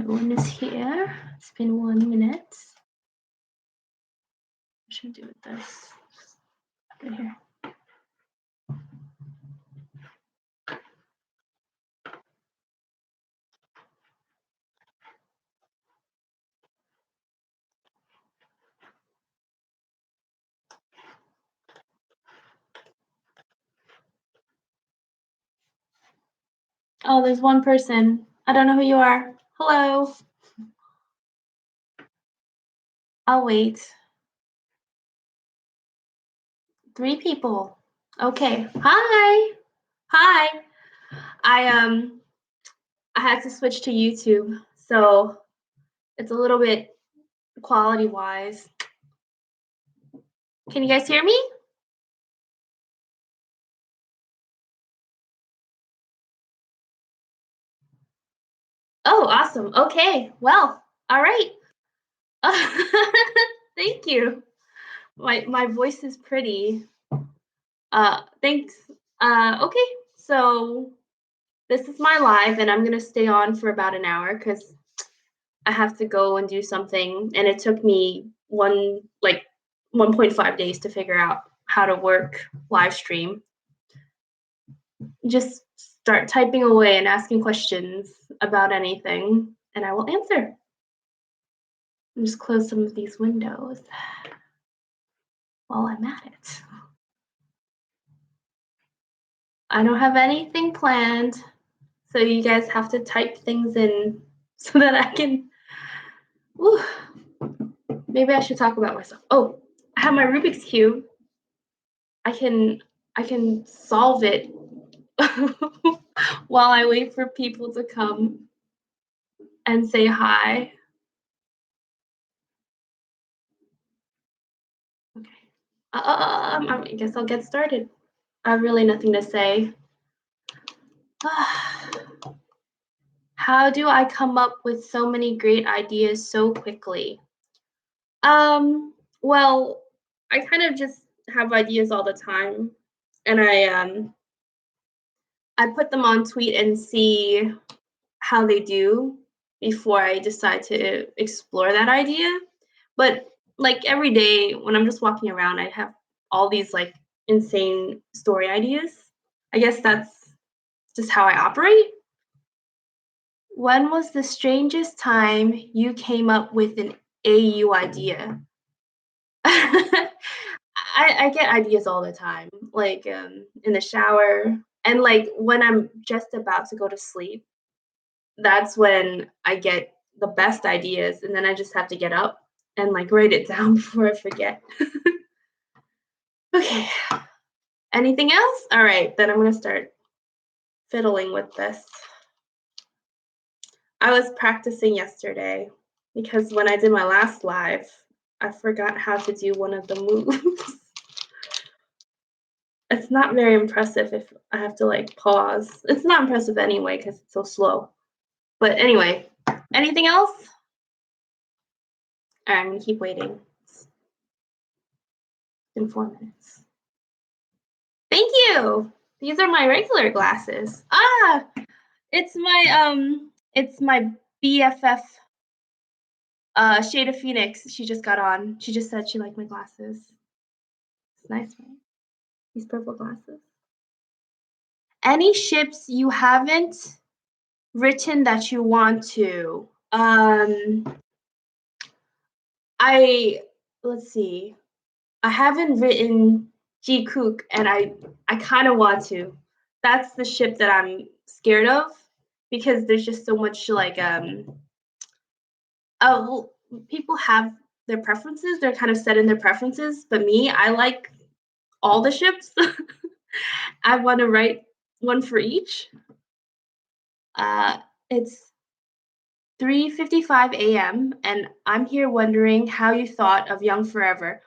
No one is here. It's been 1 minute. I should do it this. Right here. Oh, there's one person. I don't know who you are. Hello. I'll wait. 3 people. Okay. Hi. Hi. I had to switch to YouTube, so it's a little bit quality-wise. Can you guys hear me? Oh, awesome. Okay. Well, all right. Thank you. My voice is pretty. Thanks. Okay. So this is my live, and I'm gonna stay on for about an hour because I have to go and do something, and it took me 1.5 days to figure out how to work live stream. Just start typing away and asking questions about anything, and I will answer. And just close some of these windows while I'm at it. I don't have anything planned, so you guys have to type things in so that I can. Whew, maybe I should talk about myself. Oh, I have my Rubik's cube. I can solve it while I wait for people to come and say hi. Okay. I guess I'll get started. I have really nothing to say. How do I come up with so many great ideas so quickly? Well, I kind of just have ideas all the time, and I put them on Tweet and see how they do before I decide to explore that idea. But like every day when I'm just walking around, I have all these like insane story ideas. I guess that's just how I operate. When was the strangest time you came up with an AU idea? I get ideas all the time, like in the shower, and like when I'm just about to go to sleep. That's when I get the best ideas, and then I just have to get up and like write it down before I forget. Okay. Anything else? All right, then I'm gonna start fiddling with this. I was practicing yesterday because when I did my last live, I forgot how to do one of the moves. It's not very impressive if I have to like pause. It's not impressive anyway because it's so slow. But anyway, anything else? All right, I'm gonna keep waiting. It's been 4 minutes. Thank you. These are my regular glasses. Ah, it's my BFF Shade of Phoenix. She just got on. She just said she liked my glasses. It's nice, right? These purple glasses. Any ships you haven't written that you want to? I let's see. I haven't written G Kook, and I kind of want to. That's the ship that I'm scared of because there's just so much like well, people have their preferences. They're kind of set in their preferences, but me, I like all the ships. I want to write one for each. Uh, it's 3:55 a.m. and I'm here wondering how you thought of Young Forever.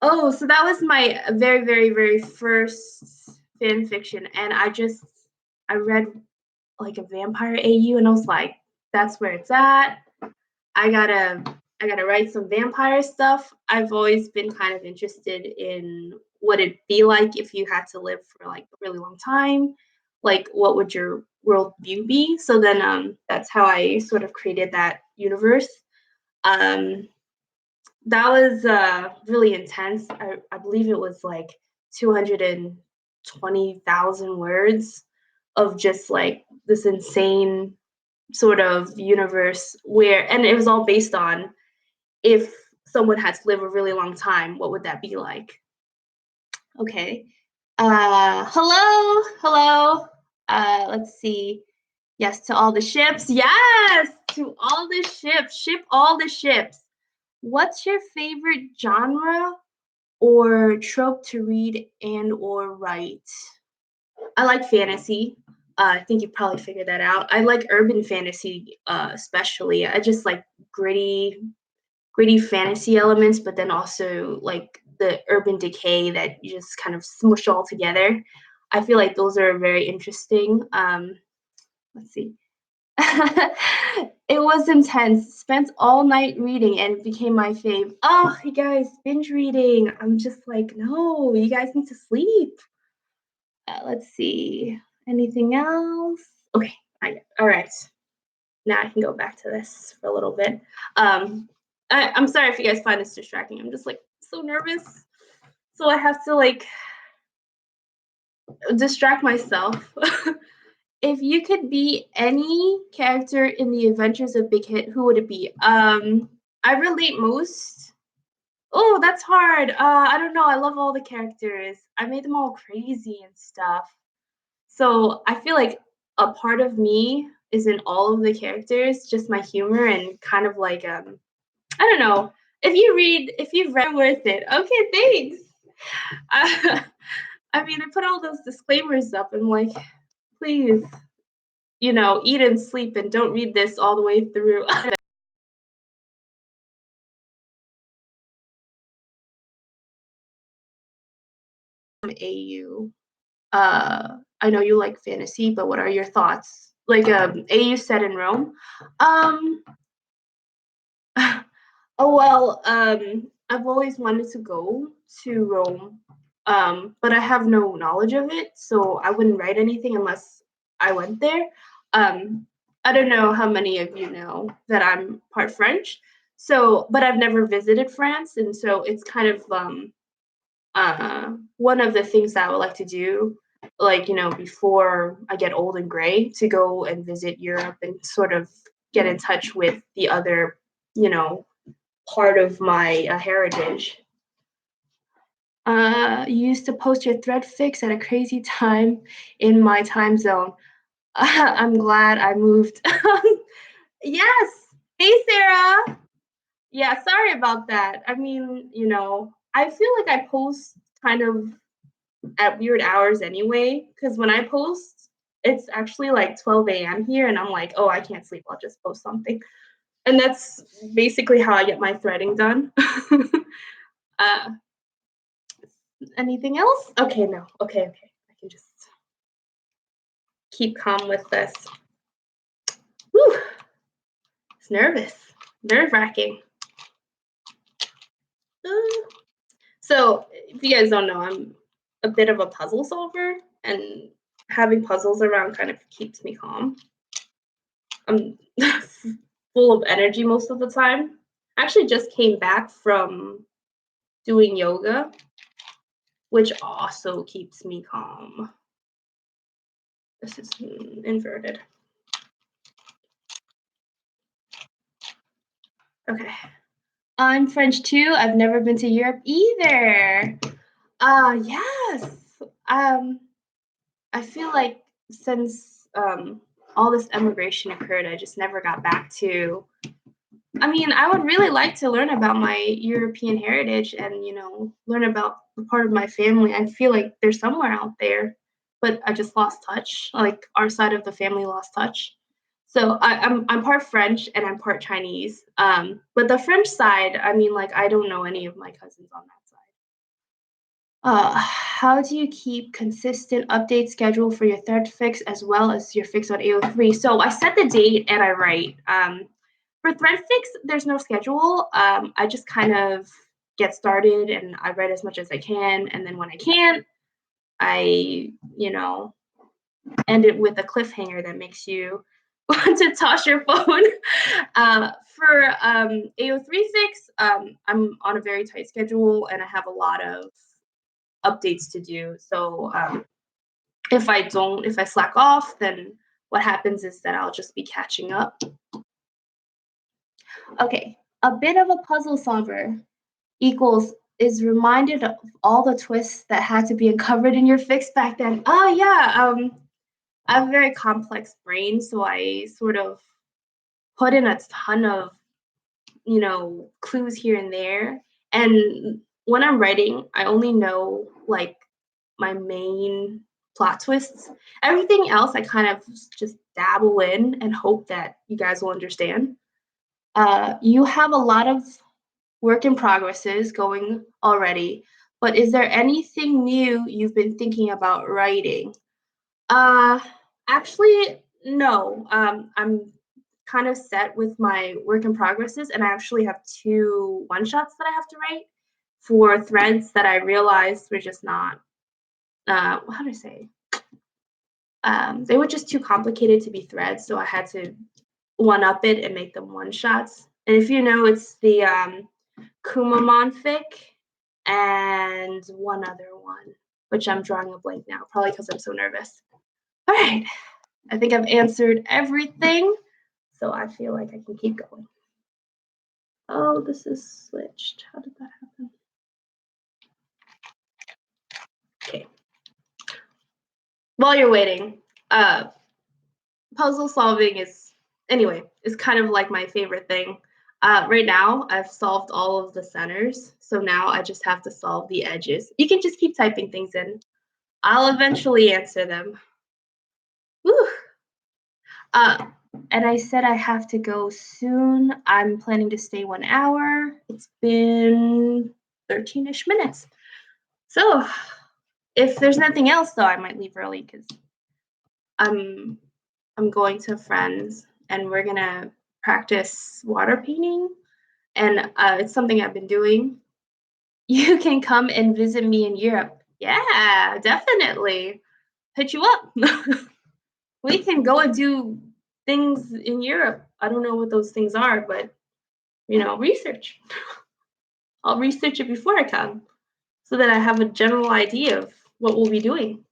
Oh, so that was my very, very, very first fan fiction, and I read like a vampire AU, and I was like, that's where it's at. I gotta I gotta write some vampire stuff. I've always been kind of interested in what it'd be like if you had to live for like a really long time. like what would your world view be? So then that's how I sort of created that universe. Um that was really intense. I believe it was like 220,000 words of just like this insane sort of universe where, and it was all based on if someone had to live a really long time, what would that be like? Okay. Hello, hello. Let's see. Yes, to all the ships. Yes, to all the ships. Ship all the ships. What's your favorite genre or trope to read and or write? I like fantasy. I think you probably figured that out. I like urban fantasy, especially. I just like gritty fantasy elements, but then also like the urban decay that you just kind of smush all together. I feel like those are very interesting. Let's see. It was intense. Spent all night reading and it became my fave. Oh, you guys, binge reading. I'm just like, no, you guys need to sleep. Let's see. Anything else? Okay, all right. Now I can go back to this for a little bit. I'm sorry if you guys find this distracting. I'm just like so nervous. So I have to like distract myself. If you could be any character in the Adventures of Big Hit, who would it be? I relate most. Oh, that's hard. I don't know. I love all the characters. I made them all crazy and stuff. So I feel like a part of me is in all of the characters, just my humor and kind of like I don't know. If you've read worth it. Okay, thanks. Uh, I mean, I put all those disclaimers up and like, please, eat and sleep and don't read this all the way through. AU. I know you like fantasy, but what are your thoughts? Like AU set in Rome. Um oh well, I've always wanted to go to Rome. But I have no knowledge of it, so I wouldn't write anything unless I went there. Um I don't know how many of you know that I'm part French. So, but I've never visited France, and so it's kind of one of the things that I would like to do, like, before I get old and gray, to go and visit Europe and sort of get in touch with the other, you know, part of my heritage. You used to post your thread fix at a crazy time in my time zone. I'm glad I moved. Yes. Hey, Sarah. Yeah, sorry about that. I mean, I feel like I post kind of at weird hours anyway, because when I post, it's actually like 12 a.m. here, and I'm like, oh, I can't sleep. I'll just post something. And that's basically how I get my threading done. uh, anything else? Okay, no. Okay, okay. I can just keep calm with this. Whew, it's nervous, nerve wracking. So, if you guys don't know, I'm a bit of a puzzle solver, and having puzzles around kind of keeps me calm. I'm full of energy most of the time. I actually just came back from doing yoga, which also keeps me calm. This is inverted. Okay. I'm French too. I've never been to Europe either. Yes. Um, I feel like since all this emigration occurred, I just never got back to. I mean, I would really like to learn about my European heritage and, learn about the part of my family. I feel like there's somewhere out there, but I just lost touch. Like our side of the family lost touch. So I'm part French and I'm part Chinese. But the French side, I mean, like I don't know any of my cousins on that side. How do you keep consistent update schedule for your third fix as well as your fix on AO3? So I set the date and I write. For thread fix, there's no schedule. I just kind of get started and I write as much as I can, and then when I can't, I end it with a cliffhanger that makes you want to toss your phone. For AO3 fix, I'm on a very tight schedule and I have a lot of updates to do. So if I slack off, then what happens is that I'll just be catching up. Okay, a bit of a puzzle solver equals is reminded of all the twists that had to be uncovered in your fix back then. Oh yeah, I have a very complex brain, so I sort of put in a ton of, clues here and there. And when I'm writing, I only know like my main plot twists. Everything else I kind of just dabble in and hope that you guys will understand. You have a lot of work in progresses going already, but is there anything new you've been thinking about writing? Uh, Actually, no. I'm kind of set with my work in progresses, and I actually have two one shots that I have to write for threads that I realized were just not. How do I say? They were just too complicated to be threads, so I had to one up it and make them one shots. And if you know, it's the Kumamon fic and one other one, which I'm drawing a blank now, probably because I'm so nervous. All right, I think I've answered everything, so I feel like I can keep going. Oh, this is switched. How did that happen? Okay. While you're waiting, puzzle solving is kind of like my favorite thing. Right now, I've solved all of the centers, so now I just have to solve the edges. You can just keep typing things in. I'll eventually answer them. Whew. Uh, and I said I have to go soon. I'm planning to stay 1 hour. It's been 13-ish minutes. So if there's nothing else, though, I might leave early because I'm I'm going to friends and we're gonna practice water painting, and it's something I've been doing. You can come and visit me in Europe. Yeah, definitely. Hit you up. We can go and do things in Europe. I don't know what those things are, but research. I'll research it before I come so that I have a general idea of what we'll be doing.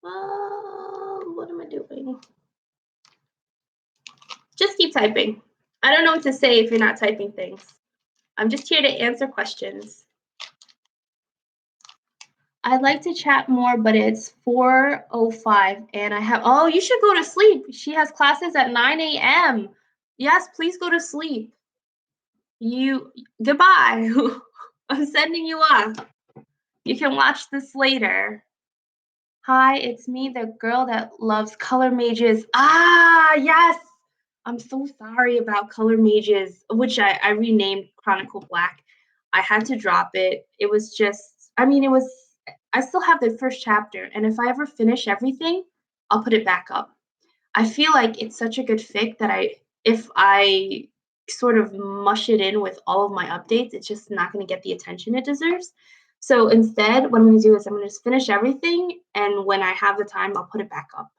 What am I doing? Just keep typing. I don't know what to say if you're not typing things. I'm just here to answer questions. I'd like to chat more, but it's 4:05 and oh, you should go to sleep. She has classes at 9 a.m. Yes, please go to sleep. Goodbye. I'm sending you off. You can watch this later. Hi, it's me, the girl that loves color mages. Ah, yes. I'm so sorry about color mages, which I renamed Chronicle Black. I had to drop it. It was just, I still have the first chapter, and if I ever finish everything, I'll put it back up. I feel like it's such a good fic that if I sort of mush it in with all of my updates, it's just not going to get the attention it deserves. So instead, what I'm going to do is I'm going to just finish everything, and when I have the time, I'll put it back up.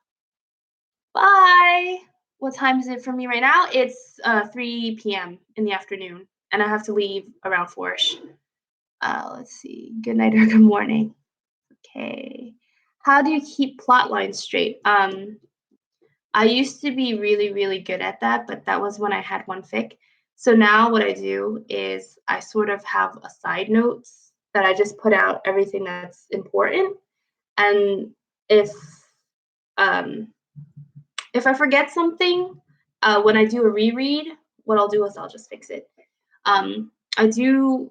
Bye. What time is it for me right now? It's 3 p.m. in the afternoon, and I have to leave around 4ish. Let's see. Good night or good morning. Okay. How do you keep plot lines straight? I used to be really, really good at that, but that was when I had one fic. So now what I do is I sort of have a side notes that I just put out everything that's important. And um, if I forget something, when I do a reread, what I'll do is I'll just fix it. I do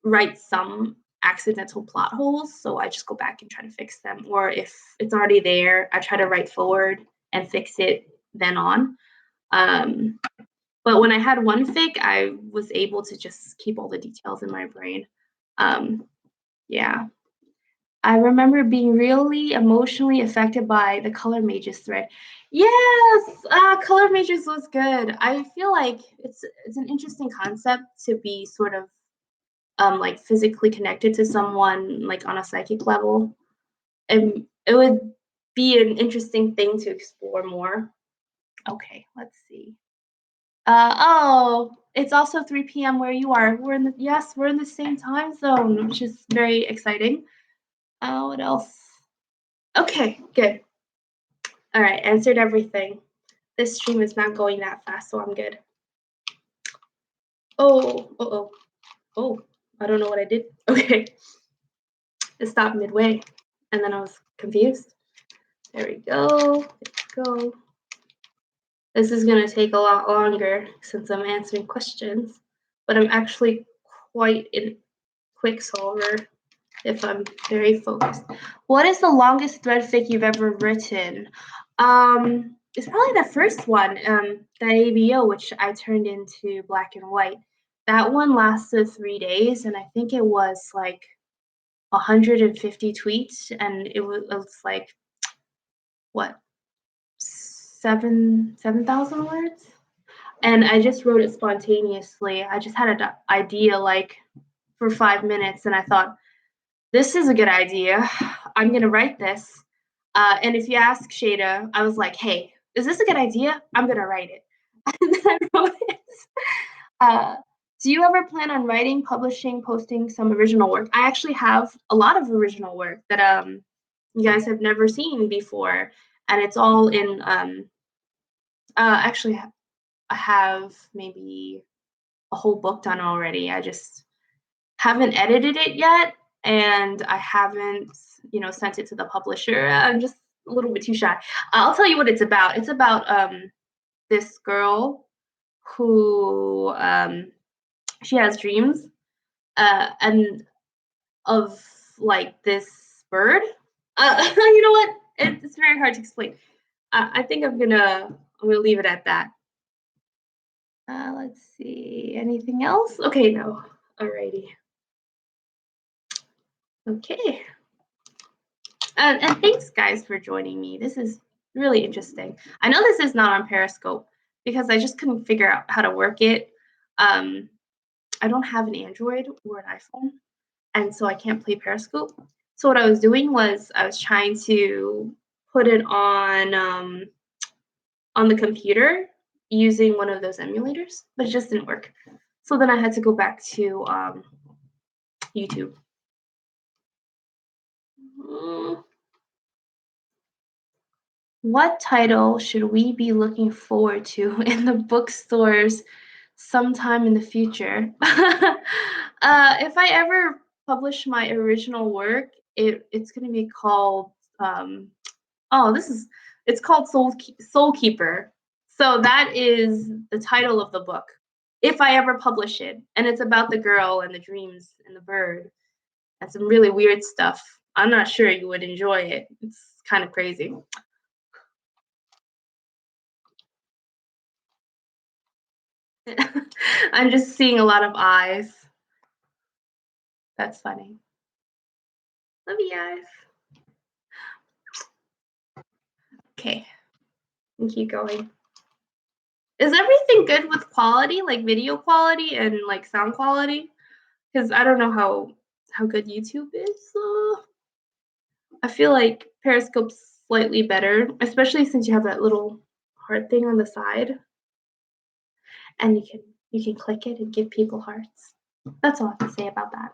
write some accidental plot holes, so I just go back and try to fix them. Or if it's already there, I try to write forward and fix it then on. But when I had one fic, I was able to just keep all the details in my brain. Yeah. I remember being really emotionally affected by the Color Mages thread. Yes, Color Mages was good. I feel like it's an interesting concept to be sort of like physically connected to someone like on a psychic level. And it would be an interesting thing to explore more. Okay, let's see. Oh, it's also 3 p.m. where you are. We're in the same time zone, which is very exciting. What else? Okay, good. All right, answered everything. This stream is not going that fast, so I'm good. Oh, oh, I don't know what I did. Okay, it stopped midway, and then I was confused. There we go. There we go. This is gonna take a lot longer since I'm answering questions, but I'm actually quite a quick solver if I'm very focused. What is the longest thread fic you've ever written? It's probably the first one, the ABO, which I turned into black and white. That one lasted 3 days, and I think it was like 150 tweets, and it was like what 7,000 words. And I just wrote it spontaneously. I just had an idea like for 5 minutes, and I thought, this is a good idea. I'm gonna write this. And if you ask Shada, I was like, hey, is this a good idea? I'm gonna write it. And then I wrote it. Uh, do you ever plan on writing, publishing, posting some original work? I actually have a lot of original work that you guys have never seen before, and it's all in actually I have maybe a whole book done already. I just haven't edited it yet, and I haven't, sent it to the publisher. I'm just a little bit too shy. I'll tell you what it's about. It's about this girl who she has dreams and of like this bird. You know what? It's very hard to explain. I think I'm gonna leave it at that. Let's see. Anything else? Okay, no. Alrighty. Okay. And thanks, guys, for joining me. This is really interesting. I know this is not on Periscope because I just couldn't figure out how to work it. Um, I don't have an Android or an iPhone, and so I can't play Periscope. So what I was doing was I was trying to put it on the computer using one of those emulators, but it just didn't work. So then I had to go back to YouTube. Mm, What title should we be looking forward to in the bookstores sometime in the future? If I ever publish my original work, it's going to be called oh, it's called Soul Keeper. So that is the title of the book. If I ever publish it, and it's about the girl and the dreams and the bird and some really weird stuff. I'm not sure you would enjoy it. It's kind of crazy. I'm just seeing a lot of eyes. That's funny. Love you guys. Okay, and keep going. Is everything good with quality, like video quality and like sound quality? Because I don't know how good YouTube is. I feel like Periscope's slightly better, especially since you have that little heart thing on the side, and you can click it and give people hearts. That's all I have to say about that.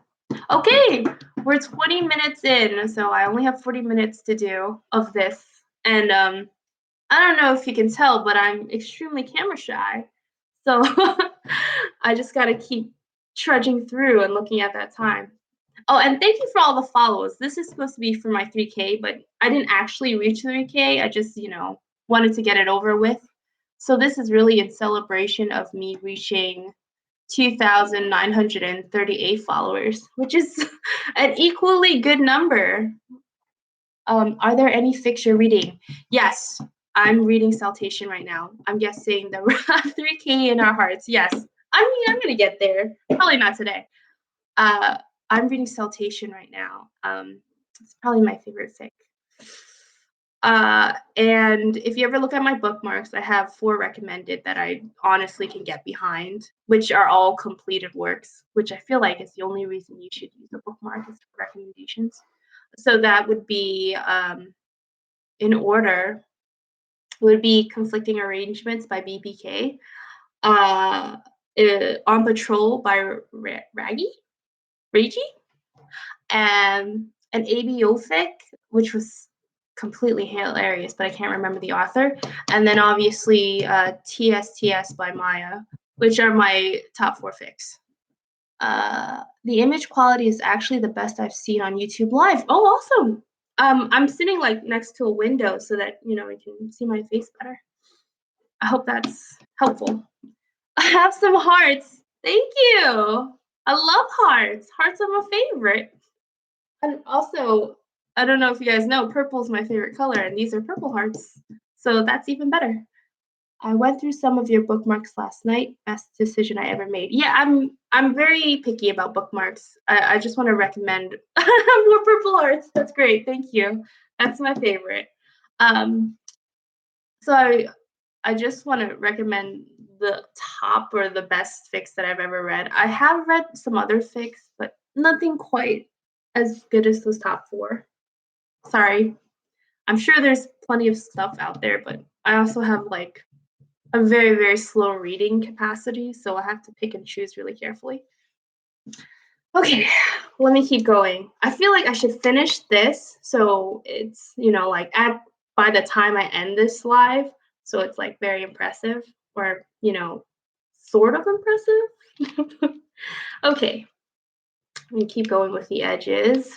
Okay, we're 20 minutes in, so I only have 40 minutes to do of this. And I don't know if you can tell, but I'm extremely camera shy. So I just got to keep trudging through and looking at that time. Oh, and thank you for all the follows. This is supposed to be for my 3K, but I didn't actually reach 3K. I just, wanted to get it over with. So this is really in celebration of me reaching 2,938 followers, which is an equally good number. Are there any fics you're reading? Yes, I'm reading Saltation right now. I'm guessing the 3K in our hearts. Yes, I mean, I'm gonna get there. Probably not today. Uh, I'm reading Saltation right now. It's probably my favorite fic. And if you ever look at my bookmarks, I have 4 recommended that I honestly can get behind, which are all completed works, which I feel like is the only reason you should use a bookmark is for recommendations. So that would be, in order, would be Conflicting Arrangements by BPK, uh, On Patrol by Ragi, and ABO fic, which was completely hilarious, but I can't remember the author. And then obviously TSTS by Maya, which are my top 4 fics. The image quality is actually the best I've seen on YouTube Live. Oh, awesome! I'm sitting like next to a window so that I can see my face better. I hope that's helpful. I have some hearts. Thank you. I love hearts. Hearts are my favorite. And also, I don't know if you guys know, purple is my favorite color, and these are purple hearts. So that's even better. I went through some of your bookmarks last night. Best decision I ever made. Yeah, I'm very picky about bookmarks. I just want to recommend more purple hearts. That's great. Thank you. That's my favorite. Um, so I just want to recommend the top or the best fics that I've ever read. I have read some other fics, but nothing quite as good as those top 4. Sorry. I'm sure there's plenty of stuff out there, but I also have like a very, very slow reading capacity, so I have to pick and choose really carefully. Okay, let me keep going. I feel like I should finish this so it's, like by the time I end this live, so it's like very impressive or, sort of impressive. Okay, let me keep going with the edges.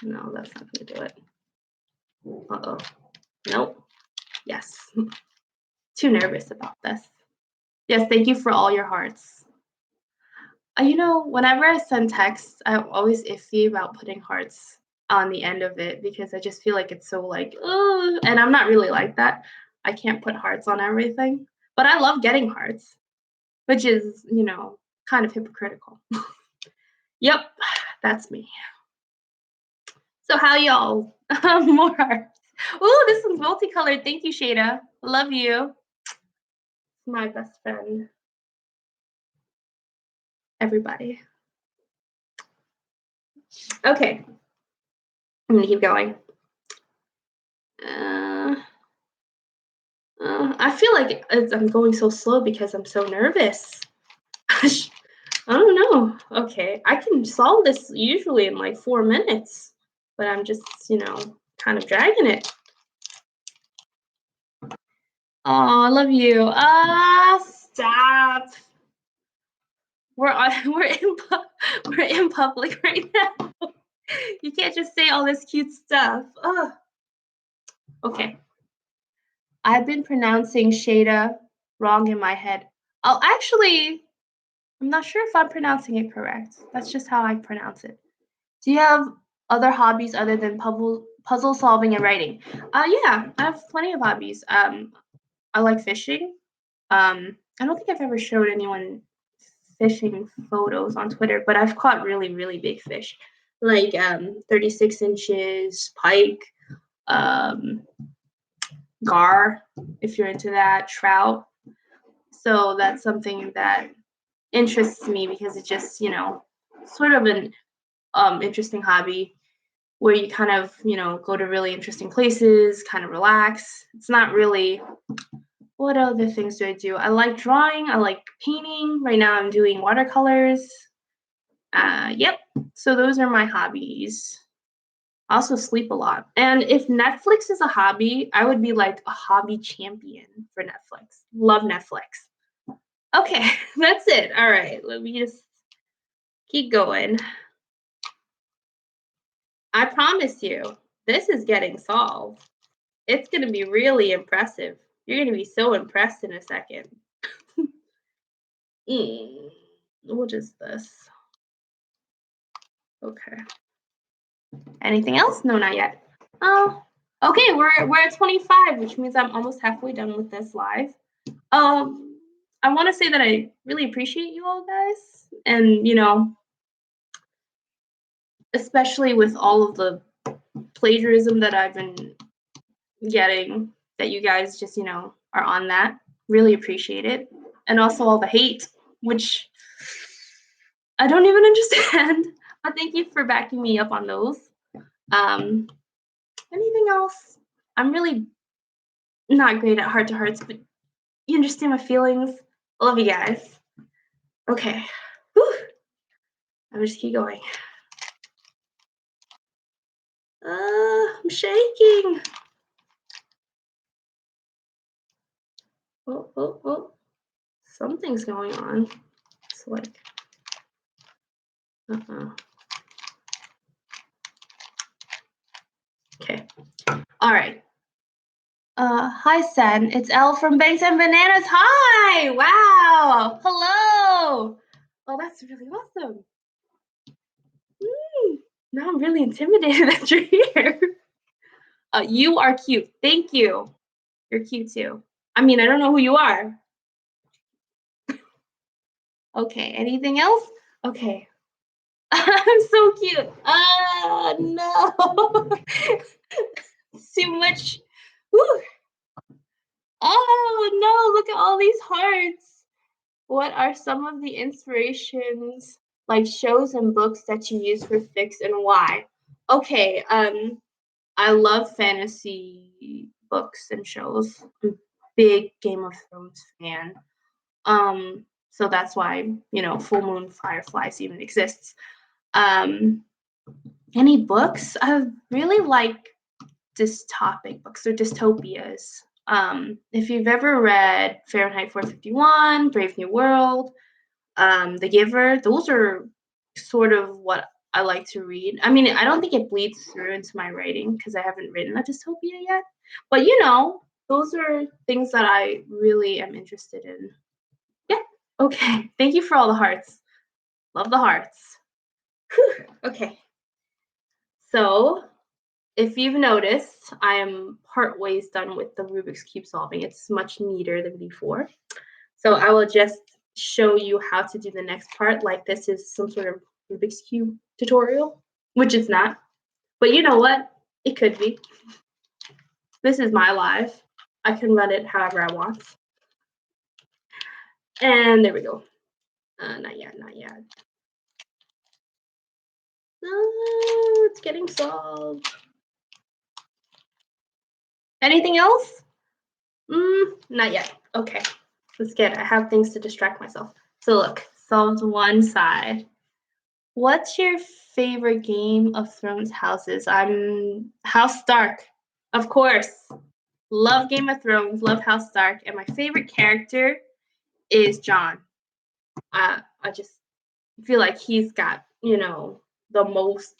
No, that's not gonna do it. Uh-oh. Nope. Yes. Too nervous about this. Yes, thank you for all your hearts. Whenever I send texts, I'm always iffy about putting hearts on the end of it because I just feel like it's so like, oh, and I'm not really like that. I can't put hearts on everything, but I love getting hearts, which is, kind of hypocritical. Yep, that's me. So how y'all? More hearts. Ooh, this one's multicolored. Thank you, Shada. Love you. My best friend. Everybody. Okay. I'm gonna keep going. I feel like I'm going so slow because I'm so nervous. I don't know. Okay, I can solve this usually in like 4 minutes, but I'm just, kind of dragging it. Oh, I love you. Stop. We're in public right now. You can't just say all this cute stuff. Ugh. Okay. I've been pronouncing Shada wrong in my head. Oh, actually, I'm not sure if I'm pronouncing it correct. That's just how I pronounce it. Do you have other hobbies other than puzzle solving and writing? Yeah, I have plenty of hobbies. I like fishing. I don't think I've ever showed anyone fishing photos on Twitter, but I've caught really, really big fish, like 36 inches, pike, um, gar, if you're into that, trout. So that's something that interests me because it's just, sort of an interesting hobby where you kind of, go to really interesting places, kind of relax. It's not really, what other things do I do? I like drawing, I like painting. Right now I'm doing watercolors. Yep. So those are my hobbies. I also sleep a lot. And if Netflix is a hobby, I would be like a hobby champion for Netflix. Love Netflix. Okay, that's it. All right, let me just keep going. I promise you, this is getting solved. It's going to be really impressive. You're going to be so impressed in a second. What is this? Okay. Anything else? No, not yet. Oh, okay. We're at 25, which means I'm almost halfway done with this live. I want to say that I really appreciate you all guys, and especially with all of the plagiarism that I've been getting, that you guys just, are on that. Really appreciate it. And also all the hate, which I don't even understand. But thank you for backing me up on those. Um, Anything else? I'm really not great at heart to hearts, but you understand my feelings. I love you guys. Okay. Whew. I'll just keep going. I'm shaking. Oh. Something's going on. It's like, Okay. All right. Hi, Sen. It's Elle from Banks and Bananas. Hi. Wow. Hello. Oh, that's really awesome. Now I'm really intimidated that you're here. You are cute. Thank you. You're cute too. I mean, I don't know who you are. Okay. Anything else? Okay. I'm so cute. No. Too much. Whew. Oh no, look at all these hearts. What are some of the inspirations, like shows and books that you use for fics and why? Okay, I love fantasy books and shows. I'm a big Game of Thrones fan. So that's why, Full Moon Fireflies even exists. Any books? I really like dystopic books or dystopias. If you've ever read Fahrenheit 451, Brave New World, The Giver, those are sort of what I like to read. I mean, I don't think it bleeds through into my writing because I haven't written a dystopia yet. But those are things that I really am interested in. Yeah. Okay. Thank you for all the hearts. Love the hearts. Whew. Okay. So if you've noticed, I am part ways done with the Rubik's Cube solving. It's much neater than before. So I will just show you how to do the next part, like this is some sort of Rubik's Cube tutorial, which it's not. But you know what? It could be. This is my live. I can run it however I want. And there we go. Not yet. No, it's getting solved. Anything else? Not yet. Okay. I have things to distract myself. So look, solved one side. What's your favorite Game of Thrones houses? I'm House Stark, of course. Love Game of Thrones, love House Stark, and my favorite character is Jon. I just feel like he's got, the most.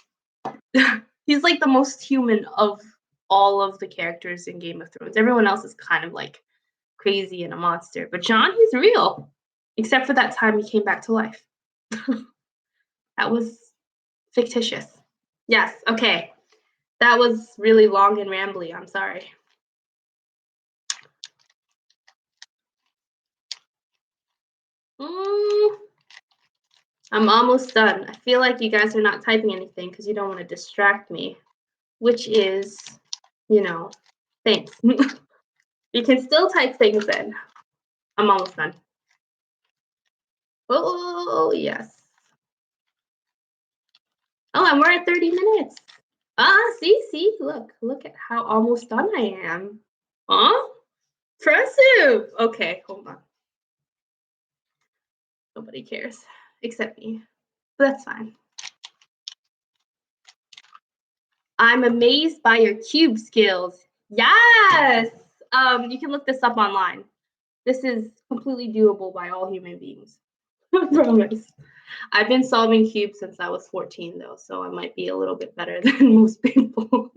He's like the most human of all of the characters in Game of Thrones. Everyone else is kind of like crazy and a monster, but Jon, he's real, except for that time he came back to life. That was fictitious. Yes, okay. That was really long and rambly. I'm sorry. I'm almost done. I feel like you guys are not typing anything because you don't want to distract me, which is, thanks. You can still type things in. I'm almost done. Oh, yes. Oh, and we're at 30 minutes. See, look at how almost done I am. Huh? Impressive. Okay, hold on. Nobody cares except me. But that's fine. I'm amazed by your cube skills. Yes. You can look this up online. This is completely doable by all human beings. I promise. I've been solving cubes since I was 14, though, so I might be a little bit better than most people.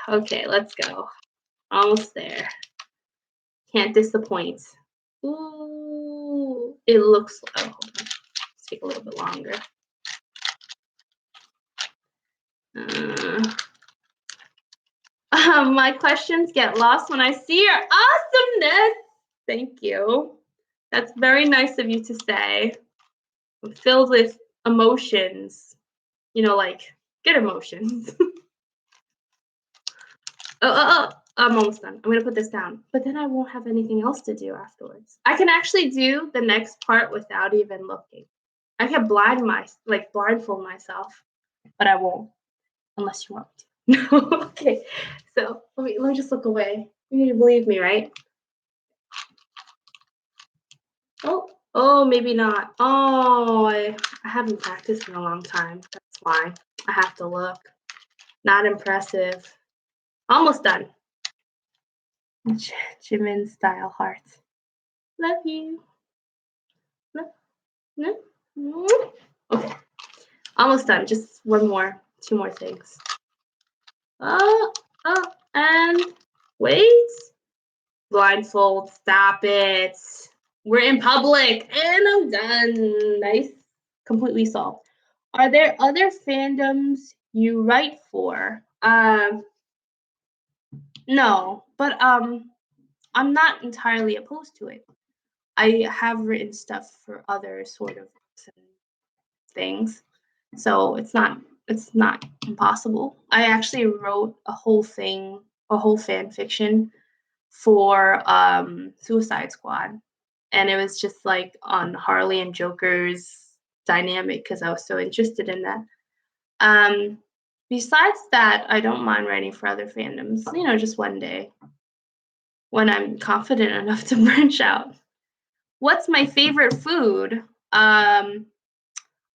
Okay, let's go. Almost there. Can't disappoint. Ooh, it looks. Oh, hold on. Let's take a little bit longer. My questions get lost when I see your awesomeness. Thank you. That's very nice of you to say. I'm filled with emotions. Like Good emotions. Oh, I'm almost done. I'm gonna put this down, but then I won't have anything else to do afterwards. I can actually do the next part without even looking. I can blindfold myself, but I won't unless you want me to. No, okay. So let me just look away. You need to believe me, right? Oh, maybe not. Oh, I haven't practiced in a long time. That's why I have to look. Not impressive. Almost done. Jimin style hearts. Love you. No, no, no. Okay, almost done. Just one more, two more things. Oh, and wait. Blindfold. Stop it. We're in public, and I'm done. Nice. Completely solved. Are there other fandoms you write for? No, but I'm not entirely opposed to it. I have written stuff for other sort of books and things, so it's not impossible. I actually wrote a whole fan fiction for Suicide Squad, and it was just like on Harley and Joker's dynamic because I was so interested in that. Um, Besides that, I don't mind writing for other fandoms. Just one day when I'm confident enough to branch out. What's my favorite food? I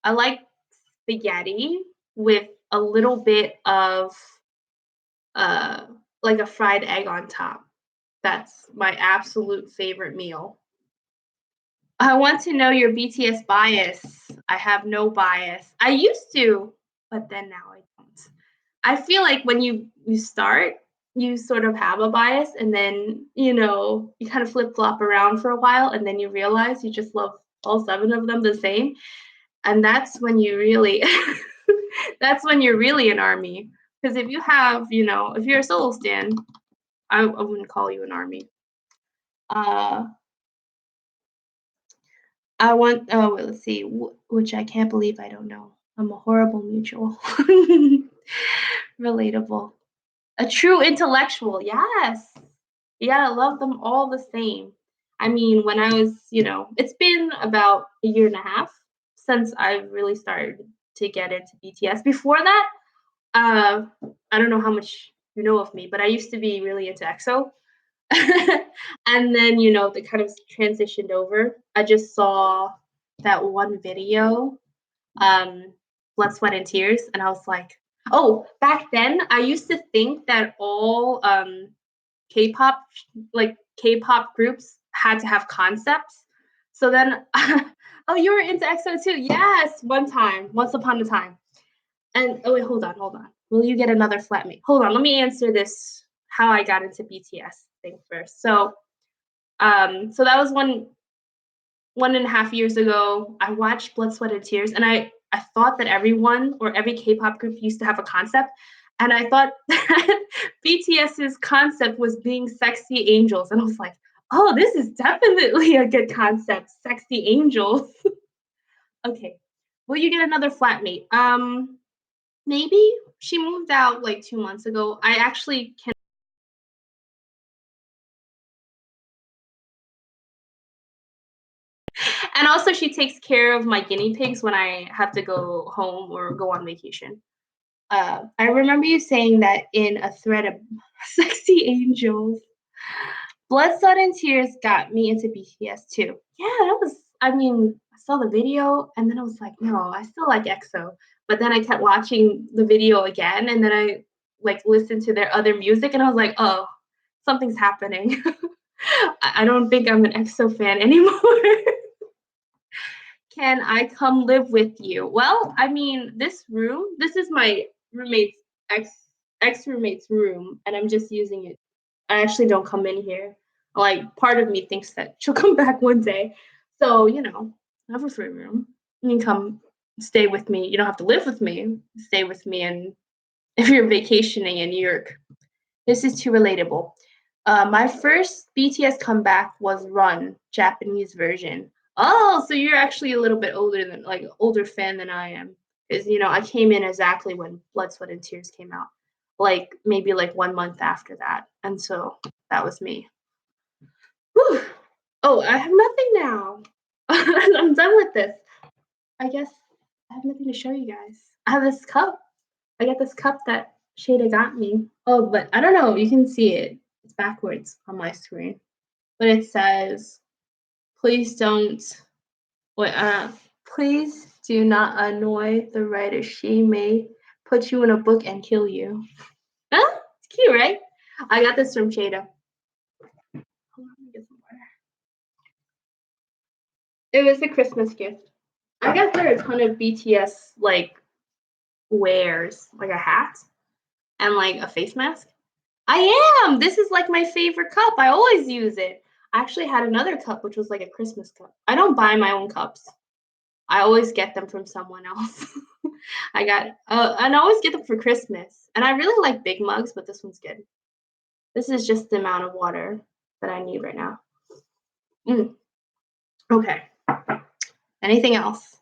like spaghetti with a little bit of uh, like a fried egg on top. That's my absolute favorite meal. I want to know your BTS bias. I have no bias. I used to, but then now I don't. I feel like when you start, you sort of have a bias, and then you kind of flip flop around for a while, and then you realize you just love all seven of them the same, and that's when you really that's when you're really an army. Because if you're a solo stan, I wouldn't call you an army. Uh, I want. Oh, wait, let's see. Which I can't believe I don't know. I'm a horrible mutual. Relatable. A true intellectual. Yes. You gotta love them all the same. I mean, when I was, it's been about a year and a half since I really started to get into BTS. Before that, uh, I don't know how much you know of me, but I used to be really into EXO. And then, they kind of transitioned over. I just saw that one video, um, Blood, Sweat, and Tears, and I was like, oh, back then I used to think that all K-pop, like K-pop groups had to have concepts. So then, oh, you were into EXO too? Yes, one time, once upon a time. And oh wait, hold on. Will you get another flatmate? Hold on, let me answer this. How I got into BTS thing first. So that was 1.5 years ago. I watched Blood, Sweat, and Tears, and I thought that everyone or every K-pop group used to have a concept, and I thought that BTS's concept was being sexy angels, and I was like, oh, this is definitely a good concept, sexy angels. Okay, will you get another flatmate? Maybe she moved out like 2 months ago. I actually can. And also, she takes care of my guinea pigs when I have to go home or go on vacation. I remember you saying that in a thread of sexy angels. Blood, Sweat, and Tears got me into BTS too. Yeah, I mean, I saw the video and then I was like, no, I still like EXO. But then I kept watching the video again and then I like listened to their other music and I was like, oh, something's happening. I don't think I'm an EXO fan anymore. Can I come live with you? Well, I mean, this is my roommate's ex ex roommate's room, and I'm just using it. I actually don't come in here. Like, part of me thinks that she'll come back one day. So, I have a free room. You can come stay with me. You don't have to live with me. Stay with me, and if you're vacationing in New York, this is too relatable. My first BTS comeback was Run, Japanese version. Oh, so you're actually a little bit older than like older fan than I am. because I came in exactly when Blood, Sweat, and Tears came out, like maybe like 1 month after that, and so that was me. Whew. Oh, I have nothing now. I'm done with this. I guess I have nothing to show you guys. I have this cup. I got this cup that Shada got me. Oh, but I don't know. You can see it. It's backwards on my screen, but it says, "Please don't. Wait, please do not annoy the writer. She may put you in a book and kill you." Huh? It's cute, right? I got this from Shada. Hold on, let me get some water. It was a Christmas gift. I got her a ton of BTS like wares, like a hat and like a face mask. I am. This is like my favorite cup. I always use it. I actually had another cup which was like a Christmas cup. I don't buy my own cups. I always get them from someone else. And I always get them for Christmas. And I really like big mugs, but this one's good. This is just the amount of water that I need right now. Mm, okay. Anything else?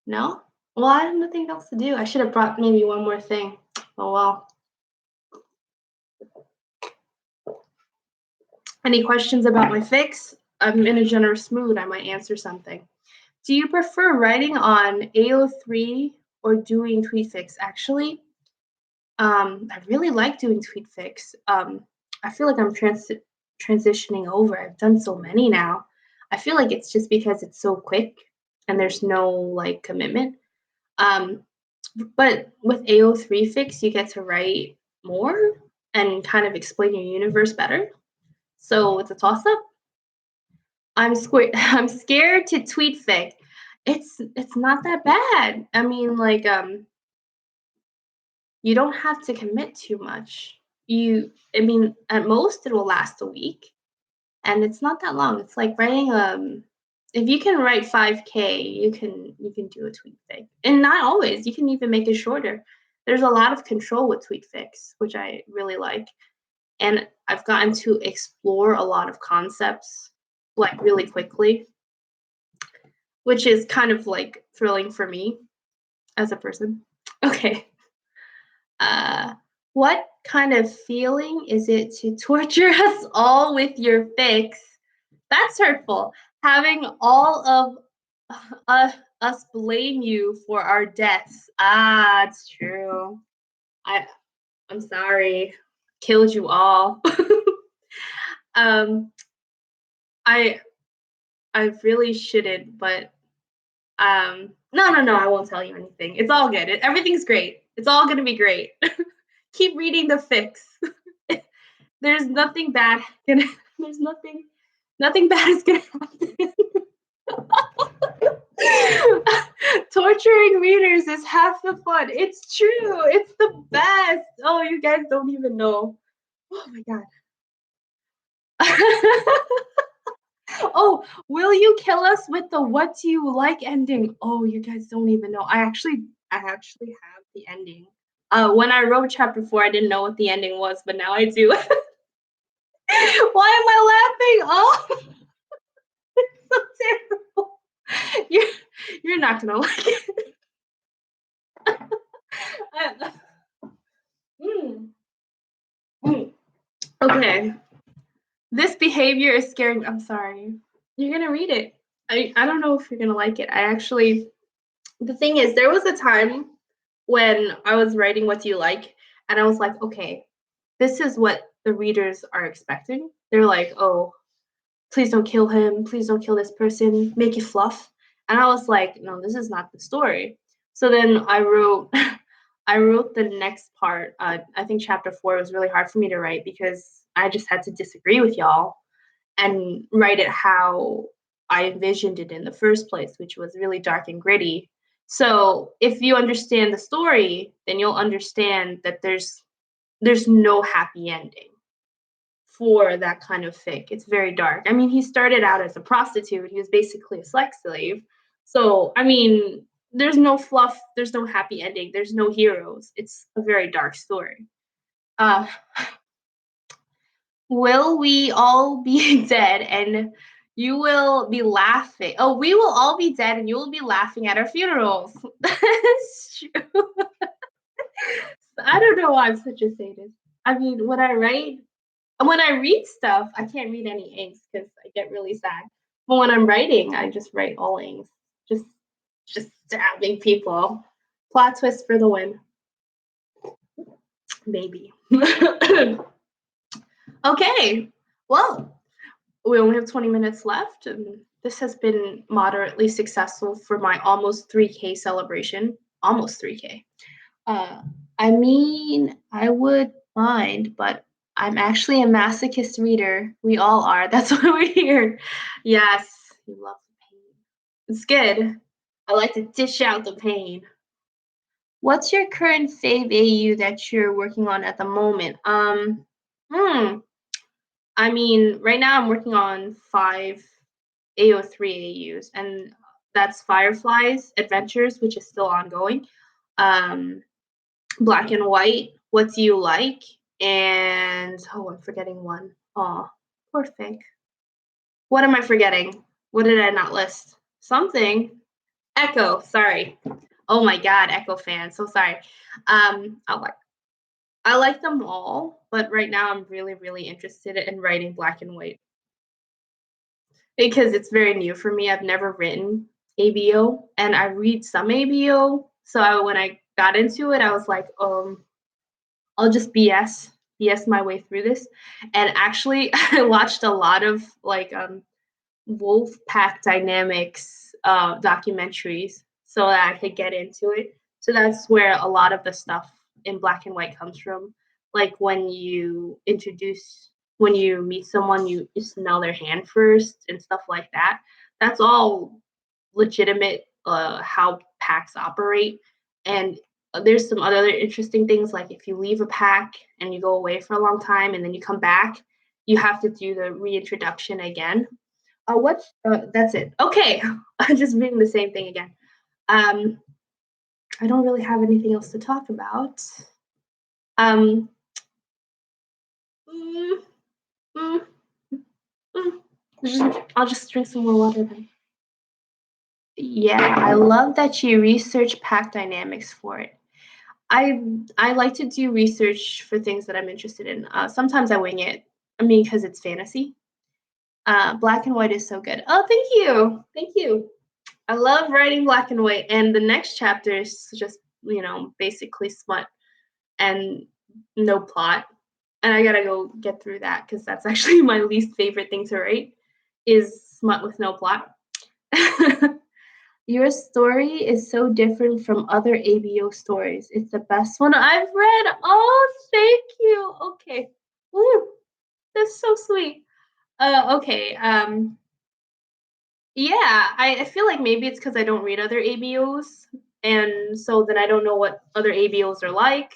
No? Well, I have nothing else to do. I should have brought maybe one more thing. Oh well. Any questions about my fix? I'm in a generous mood. I might answer something. Do you prefer writing on AO3 or doing TweetFix? Actually, I really like doing TweetFix. I feel like I'm transitioning over. I've done so many now. I feel like it's just because it's so quick and there's no like commitment. Um, but with AO3 Fix, you get to write more and kind of explain your universe better. So it's a toss up. I'm scared to tweet fake. It's not that bad. I mean, like you don't have to commit too much. I mean, at most it will last a week, and it's not that long. It's like writing if you can write 5K, you can do a tweet fake. And not always. You can even make it shorter. There's a lot of control with TweetFix, which I really like. And I've gotten to explore a lot of concepts like really quickly, which is kind of like thrilling for me as a person. Okay. Uh, what kind of feeling is it to torture us all with your fix? That's hurtful. Having all of us blame you for our deaths. Ah, it's true. I I'm sorry. Killed you all. um, I I really shouldn't, but no, I won't tell you anything. It's all good. Everything's great. It's all gonna be great. Keep reading the fix. There's nothing bad gonna. There's nothing bad is gonna happen. Torturing readers is half the fun. It's true. It's the best. Oh, you guys don't even know. Oh my god. Oh, will you kill us with the what do you like ending? Oh, you guys don't even know. I actually have the ending. When I wrote chapter 4, I didn't know what the ending was, but now I do. Why am I laughing? Oh, it's so terrible. You're you're not gonna like it. Mm, mm. Okay. This behavior is scaring. I'm sorry. You're gonna read it. I don't know if you're gonna like it. The thing is, there was a time when I was writing What Do You Like? And I was like, okay, this is what the readers are expecting. They're like, oh, please don't kill him. Please don't kill this person. Make it fluff. And I was like, no, this is not the story. So then I wrote, I wrote the next part. I think chapter 4 was really hard for me to write because I just had to disagree with y'all and write it how I envisioned it in the first place, which was really dark and gritty. So if you understand the story, then you'll understand that there's no happy ending for that kind of fic. It's very dark. I mean, he started out as a prostitute. He was basically a sex slave. So, I mean, there's no fluff, there's no happy ending, there's no heroes. It's a very dark story. Uh, will we all be dead and You will be laughing. Oh, we will all be dead and you will be laughing at our funerals. That's true. I don't know why I'm such a sadist. I mean, when I read stuff, I can't read any inks because I get really sad. But when I'm writing, I just write all inks. Just just stabbing people. Plot twist for the win. Maybe. Okay. Well, we only have 20 minutes left, and this has been moderately successful for my almost 3K celebration. Almost 3K. Uh, I mean, I would mind, but I'm actually a masochist reader. We all are. That's why we're here. Yes, you love the pain. It's good. I like to dish out the pain. What's your current fave AU that you're working on at the moment? Hmm. I mean, right now I'm working on 5 AO3 AUs, and that's Fireflies Adventures, which is still ongoing. Um, Black and White, What Do You Like? And oh, I'm forgetting one. Oh, poor Fink. What am I forgetting? What did I not list? Something. Echo, sorry. Oh my god, Echo fan. So sorry. I like them all, but right now I'm really, really interested in writing Black and White because it's very new for me. I've never written ABO, and I read some ABO. So when I got into it, I was like, I'll just BS my way through this. And actually, I watched a lot of like wolf pack dynamics documentaries so that I could get into it. So that's where a lot of the stuff in Black and White comes from. Like when you meet someone, you smell their hand first and stuff like that. That's all legitimate how packs operate. And there's some other interesting things like if you leave a pack and you go away for a long time and then you come back, you have to do the reintroduction again. What? That's it. Okay, I'm just reading the same thing again. Um, I don't really have anything else to talk about. Um, mm, mm, mm. I'll just drink some more water then. Yeah, I love that you research pack dynamics for it. I I like to do research for things that I'm interested in. Sometimes I wing it. I mean, because it's fantasy. Black and white is so good. Oh, thank you. I love writing black and white, and the next chapter is just basically smut and no plot. And I gotta go get through that because that's actually my least favorite thing to write is smut with no plot. Your story is so different from other ABO stories. It's the best one I've read. Oh, thank you. Okay. Ooh, that's so sweet. Okay. Yeah, I feel like maybe it's because I don't read other ABOs, and so then I don't know what other ABOs are like.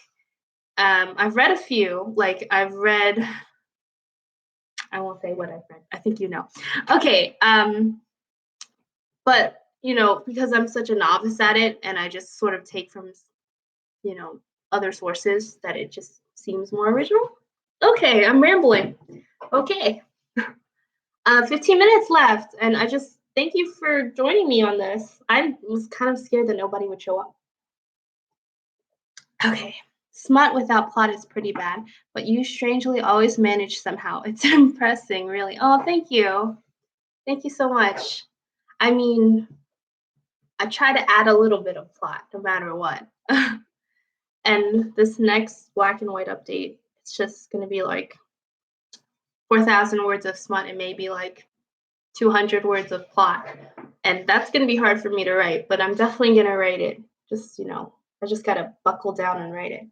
I've read a few. Like I've read, I won't say what I've read. I think you know. Okay. But because I'm such a novice at it, and I just sort of take from you know other sources, that it just seems more original. Okay, I'm rambling. Okay. 15 minutes left, and I just thank you for joining me on this. I was kind of scared that nobody would show up. Okay. Smut without plot is pretty bad, but you strangely always manage somehow. It's impressing, really. Oh, thank you. Thank you so much. I mean, I try to add a little bit of plot no matter what. And this next black and white update, it's just going to be like 4,000 words of smut and maybe like 200 words of plot. And that's going to be hard for me to write, but I'm definitely going to write it. Just, I just got to buckle down and write it.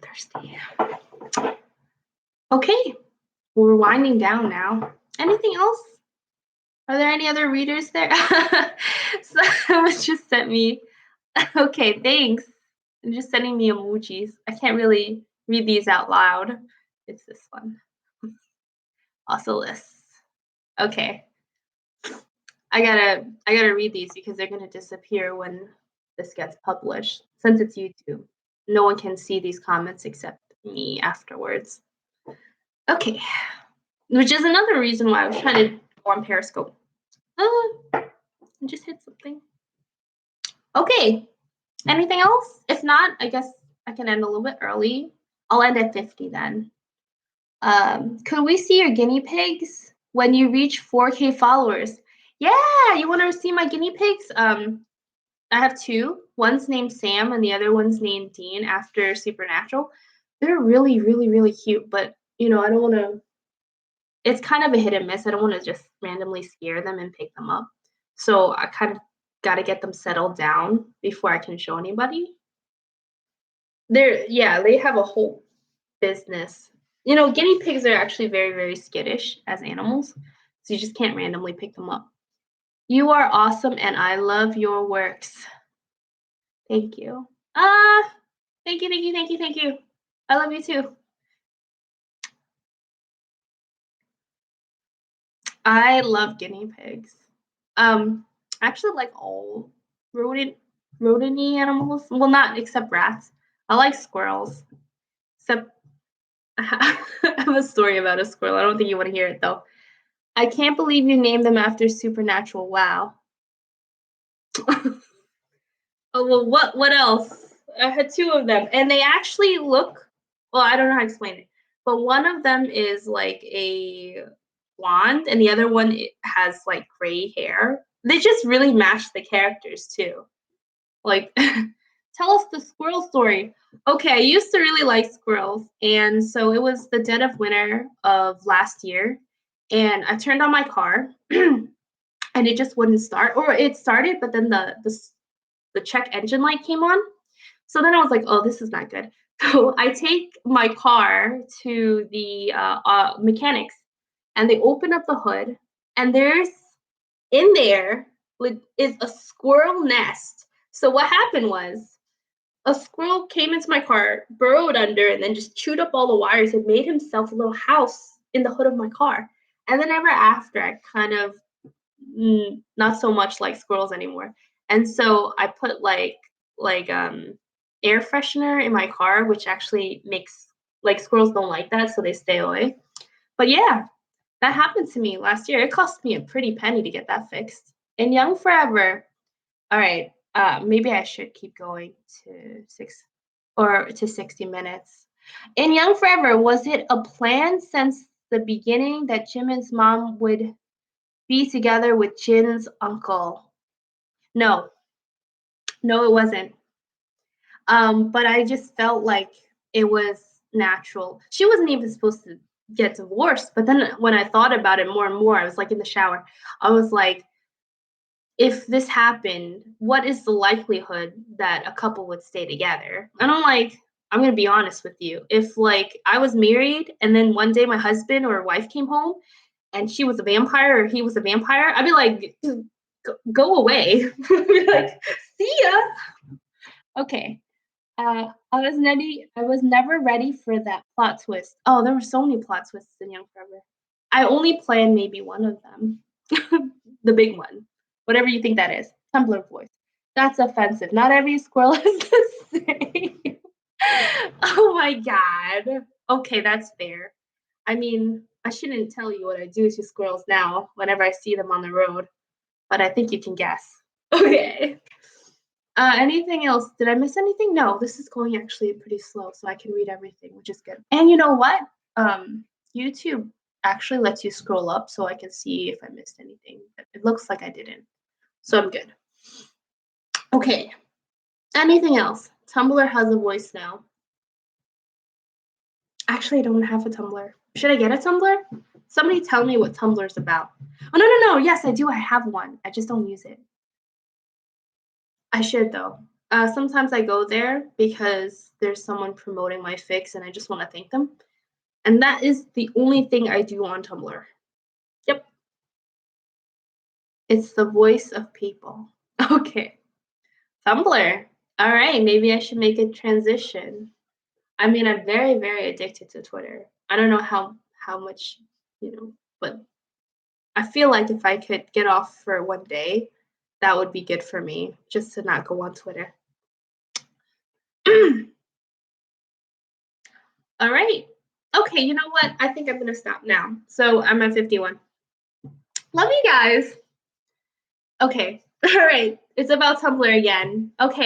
Thirsty. Okay, we're winding down now. Anything else? Are there any other readers there? Someone just sent me. Okay, thanks. I'm just sending me emojis. I can't really read these out loud. It's this one. Also lists. Okay. I gotta read these because they're gonna disappear when this gets published. Since it's YouTube, no one can see these comments except me afterwards. Okay, which is another reason why I was trying to go on Periscope. I just hit something. Okay, anything else? If not, I guess I can end a little bit early. I'll end at 50 then. Could we see your guinea pigs when you reach 4K followers? Yeah, you want to see my guinea pigs? I have two. One's named Sam, and the other one's named Dean after Supernatural. They're really, really, really cute, but I don't want to. It's kind of a hit and miss. I don't want to just randomly scare them and pick them up. So I kind of got to get them settled down before I can show anybody. Yeah, they have a whole business. Guinea pigs are actually very, very skittish as animals, so you just can't randomly pick them up. You are awesome, and I love your works. Thank you. Thank you, thank you, thank you, thank you. I love you too. I love guinea pigs. I actually like all rodent rodenty animals. Well, not except rats. I like squirrels. Except I have a story about a squirrel. I don't think you want to hear it though. I can't believe you named them after Supernatural. Wow. Oh well, what else? I had two of them, and they actually look. Well, I don't know how to explain it, but one of them is like a blonde, and the other one has like gray hair. They just really match the characters too. Like, tell us the squirrel story. Okay, I used to really like squirrels, and so it was the dead of winter of last year, and I turned on my car, and it just wouldn't start, or it started, but then the check engine light came on. So then I was like, oh, this is not good. So I take my car to the mechanics, and they open up the hood, and there's in there is a squirrel nest. So what happened was a squirrel came into my car, burrowed under, and then just chewed up all the wires and made himself a little house in the hood of my car. And then ever after, I kind of not so much like squirrels anymore. And so I put like air freshener in my car, which actually makes like squirrels don't like that, so they stay away. But yeah, that happened to me last year. It cost me a pretty penny to get that fixed. In Young Forever, all right, maybe I should keep going to 60 minutes. In Young Forever, was it a plan since the beginning that Jim and his mom would be together with Jin's uncle? No, no, it wasn't. But I just felt like it was natural. She wasn't even supposed to get divorced. But then when I thought about it more and more, I was like in the shower. I was like, if this happened, what is the likelihood that a couple would stay together? And I'm gonna be honest with you. If like I was married and then one day my husband or wife came home and she was a vampire or he was a vampire, I'd be like, go away. I'd be like, see ya. Okay. I was never ready for that plot twist. Oh, there were so many plot twists in Young Forever. I only planned maybe one of them. The big one. Whatever you think that is. Tumblr voice. That's offensive. Not every squirrel is the same. Oh my god. Okay, that's fair. I mean, I shouldn't tell you what I do to squirrels now whenever I see them on the road, but I think you can guess. Okay. Anything else? Did I miss anything? No, this is going actually pretty slow, so I can read everything, which is good. And you know what? Um, YouTube actually lets you scroll up so I can see if I missed anything. It looks like I didn't, so I'm good. Okay. Anything else? Tumblr has a voice now. Actually, I don't have a Tumblr. Should I get a Tumblr? Somebody tell me what Tumblr's about. Oh no, no, no. Yes, I do. I have one. I just don't use it. I should though. Sometimes I go there because there's someone promoting my fix and I just want to thank them. And that is the only thing I do on Tumblr. Yep. It's the voice of people. Okay. Tumblr. All right. Maybe I should make a transition. I mean, I'm very, very addicted to Twitter. I don't know how much, but I feel like if I could get off for one day, that would be good for me, just to not go on Twitter. All right. Okay, you know what? I think I'm gonna stop now. So I'm at 51. Love you guys. Okay. All right. It's about Tumblr again. Okay.